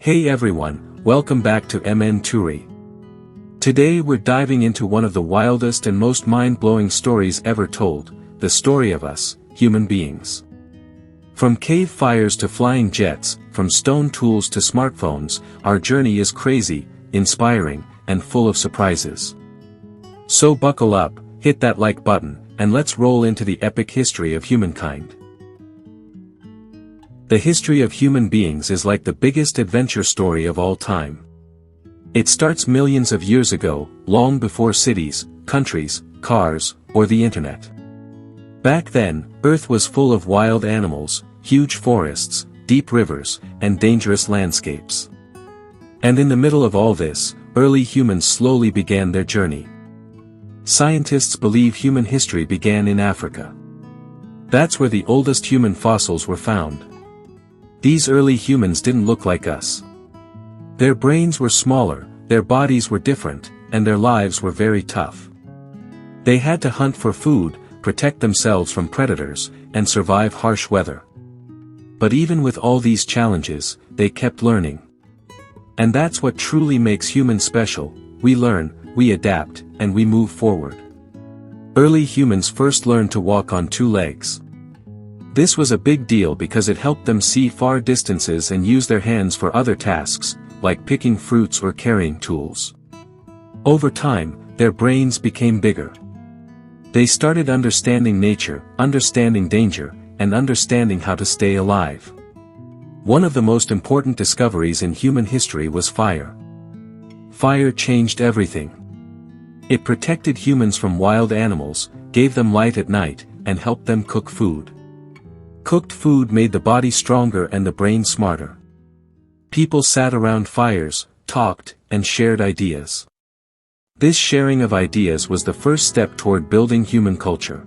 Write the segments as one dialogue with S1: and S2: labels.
S1: Hey everyone, welcome back to MN Toori. Today we're diving into one of the wildest and most mind-blowing stories ever told, the story of us, human beings. From cave fires to flying jets, from stone tools to smartphones, our journey is crazy, inspiring, and full of surprises. So buckle up, hit that like button, and let's roll into the epic history of humankind. The history of human beings is like the biggest adventure story of all time. It starts millions of years ago, long before cities, countries, cars, or the internet. Back then, Earth was full of wild animals, huge forests, deep rivers, and dangerous landscapes. And in the middle of all this, early humans slowly began their journey. Scientists believe human history began in Africa. That's where the oldest human fossils were found. These early humans didn't look like us. Their brains were smaller, their bodies were different, and their lives were very tough. They had to hunt for food, protect themselves from predators, and survive harsh weather. But even with all these challenges, they kept learning. And that's what truly makes humans special: we learn, we adapt, and we move forward. Early humans first learned to walk on two legs. This was a big deal because it helped them see far distances and use their hands for other tasks, like picking fruits or carrying tools. Over time, their brains became bigger. They started understanding nature, understanding danger, and understanding how to stay alive. One of the most important discoveries in human history was fire. Fire changed everything. It protected humans from wild animals, gave them light at night, and helped them cook food. Cooked food made the body stronger and the brain smarter. People sat around fires, talked, and shared ideas. This sharing of ideas was the first step toward building human culture.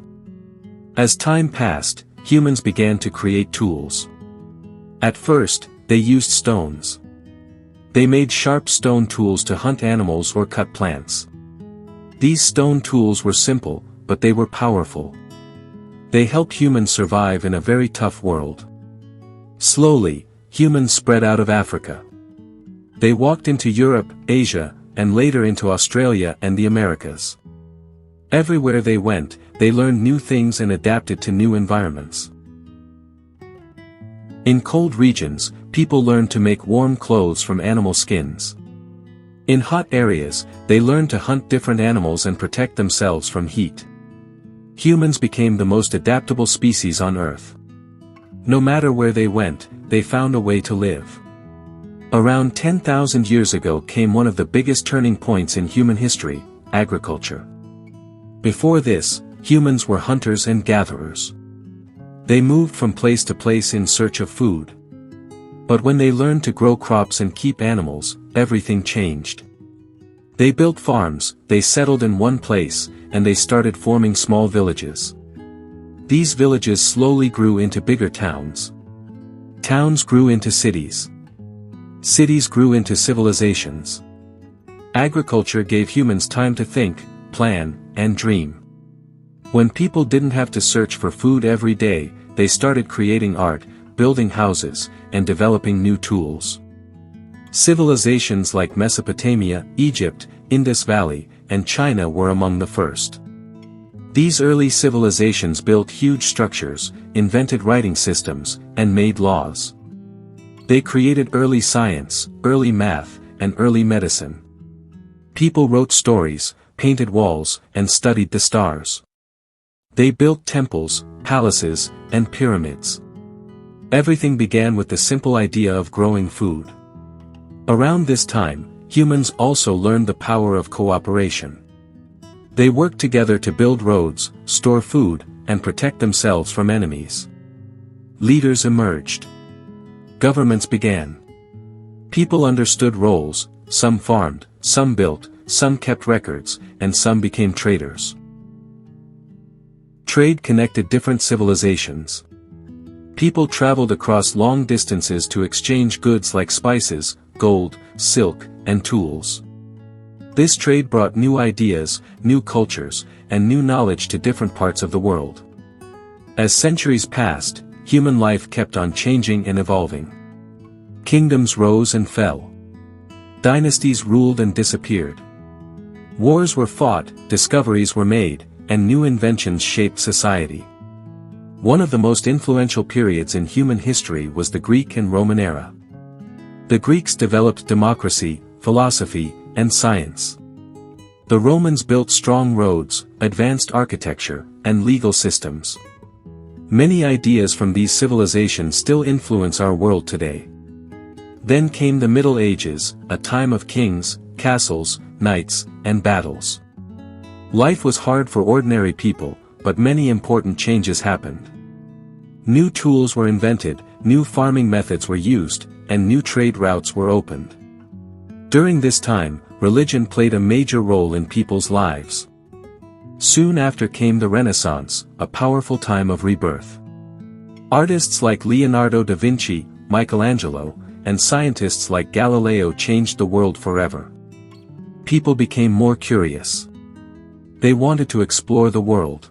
S1: As time passed, humans began to create tools. At first, they used stones. They made sharp stone tools to hunt animals or cut plants. These stone tools were simple, but they were powerful. They helped humans survive in a very tough world. Slowly, humans spread out of Africa. They walked into Europe, Asia, and later into Australia and the Americas. Everywhere they went, they learned new things and adapted to new environments. In cold regions, people learned to make warm clothes from animal skins. In hot areas, they learned to hunt different animals and protect themselves from heat. Humans became the most adaptable species on Earth. No matter where they went, they found a way to live. Around 10,000 years ago came one of the biggest turning points in human history: agriculture. Before this, humans were hunters and gatherers. They moved from place to place in search of food. But when they learned to grow crops and keep animals, everything changed. They built farms, they settled in one place, and they started forming small villages. These villages slowly grew into bigger towns. Towns grew into cities. Cities grew into civilizations. Agriculture gave humans time to think, plan, and dream. When people didn't have to search for food every day, they started creating art, building houses, and developing new tools. Civilizations like Mesopotamia, Egypt, Indus Valley, and China were among the first. These early civilizations built huge structures, invented writing systems, and made laws. They created early science, early math, and early medicine. People wrote stories, painted walls, and studied the stars. They built temples, palaces, and pyramids. Everything began with the simple idea of growing food. Around this time, humans also learned the power of cooperation. They worked together to build roads, store food, and protect themselves from enemies. Leaders emerged. Governments began. People understood roles: some farmed, some built, some kept records, and some became traders. Trade connected different civilizations. People traveled across long distances to exchange goods like spices, gold, silk, and tools. This trade brought new ideas, new cultures, and new knowledge to different parts of the world. As centuries passed, human life kept on changing and evolving. Kingdoms rose and fell. Dynasties ruled and disappeared. Wars were fought, discoveries were made, and new inventions shaped society. One of the most influential periods in human history was the Greek and Roman era. The Greeks developed democracy, philosophy, and science. The Romans built strong roads, advanced architecture, and legal systems. Many ideas from these civilizations still influence our world today. Then came the Middle Ages, a time of kings, castles, knights, and battles. Life was hard for ordinary people, but many important changes happened. New tools were invented, new farming methods were used, and new trade routes were opened. During this time, religion played a major role in people's lives. Soon after came the Renaissance, a powerful time of rebirth. Artists like Leonardo da Vinci, Michelangelo, and scientists like Galileo changed the world forever. People became more curious. They wanted to explore the world.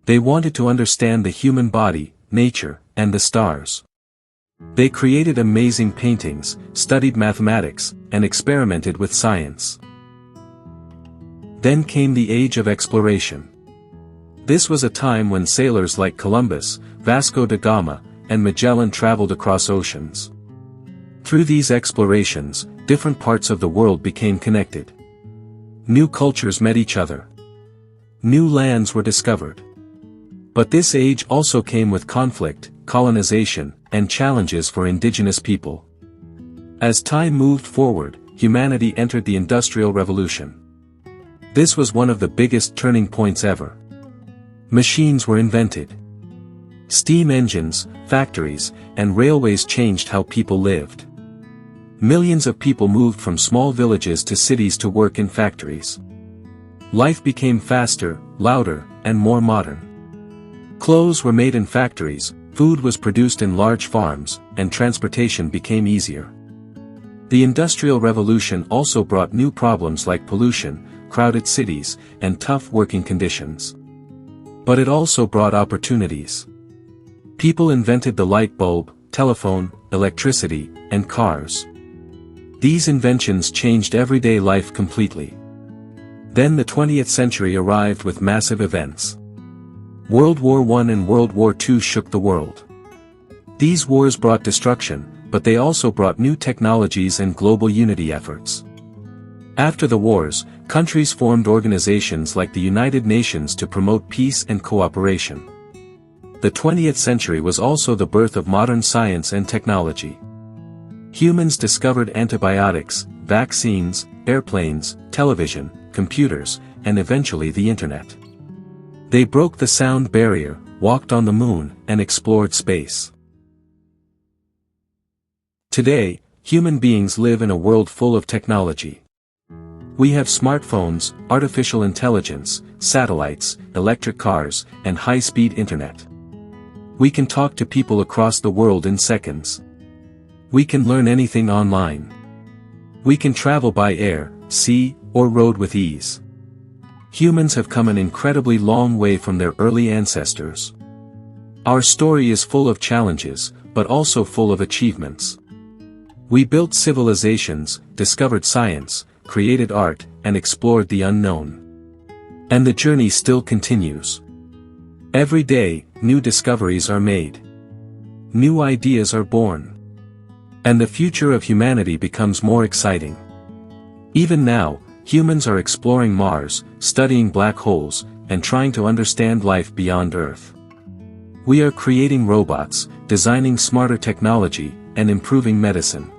S1: They wanted to understand the human body, nature, and the stars. They created amazing paintings, studied mathematics, and experimented with science. Then came the Age of Exploration. This was a time when sailors like Columbus, Vasco da Gama, and Magellan traveled across oceans. Through these explorations, different parts of the world became connected. New cultures met each other. New lands were discovered. But this age also came with conflict, colonization, and challenges for indigenous people. As time moved forward, humanity entered the Industrial Revolution. This was one of the biggest turning points ever. Machines were invented. Steam engines, factories, and railways changed how people lived. Millions of people moved from small villages to cities to work in factories. Life became faster, louder, and more modern. Clothes were made in factories, food was produced in large farms, and transportation became easier. The Industrial Revolution also brought new problems like pollution, crowded cities, and tough working conditions. But it also brought opportunities. People invented the light bulb, telephone, electricity, and cars. These inventions changed everyday life completely. Then the 20th century arrived with massive events. World War I and World War II shook the world. These wars brought destruction, but they also brought new technologies and global unity efforts. After the wars, countries formed organizations like the United Nations to promote peace and cooperation. The 20th century was also the birth of modern science and technology. Humans discovered antibiotics, vaccines, airplanes, television, computers, and eventually the internet. They broke the sound barrier, walked on the moon, and explored space. Today, human beings live in a world full of technology. We have smartphones, artificial intelligence, satellites, electric cars, and high-speed internet. We can talk to people across the world in seconds. We can learn anything online. We can travel by air, sea, or road with ease. Humans have come an incredibly long way from their early ancestors. Our story is full of challenges, but also full of achievements. We built civilizations, discovered science, created art, and explored the unknown. And the journey still continues. Every day, new discoveries are made. New ideas are born. And the future of humanity becomes more exciting. Even now, humans are exploring Mars, studying black holes, and trying to understand life beyond Earth. We are creating robots, designing smarter technology, and improving medicine.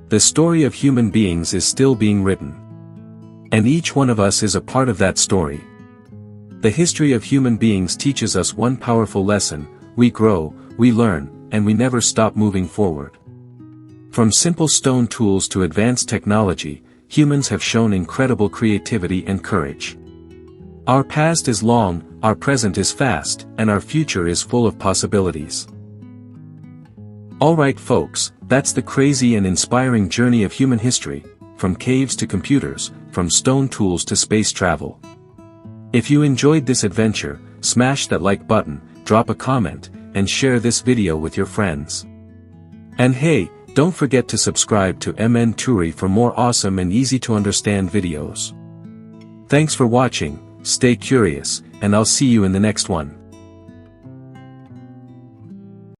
S1: The story of human beings is still being written. And each one of us is a part of that story. The history of human beings teaches us one powerful lesson: we grow, we learn, and we never stop moving forward. From simple stone tools to advanced technology, humans have shown incredible creativity and courage. Our past is long, our present is fast, and our future is full of possibilities. Alright folks, that's the crazy and inspiring journey of human history, from caves to computers, from stone tools to space travel. If you enjoyed this adventure, smash that like button, drop a comment, and share this video with your friends. And hey, Don't forget to subscribe to MN Toori for more awesome and easy to understand videos. Thanks for watching, stay curious, and I'll see you in the next one.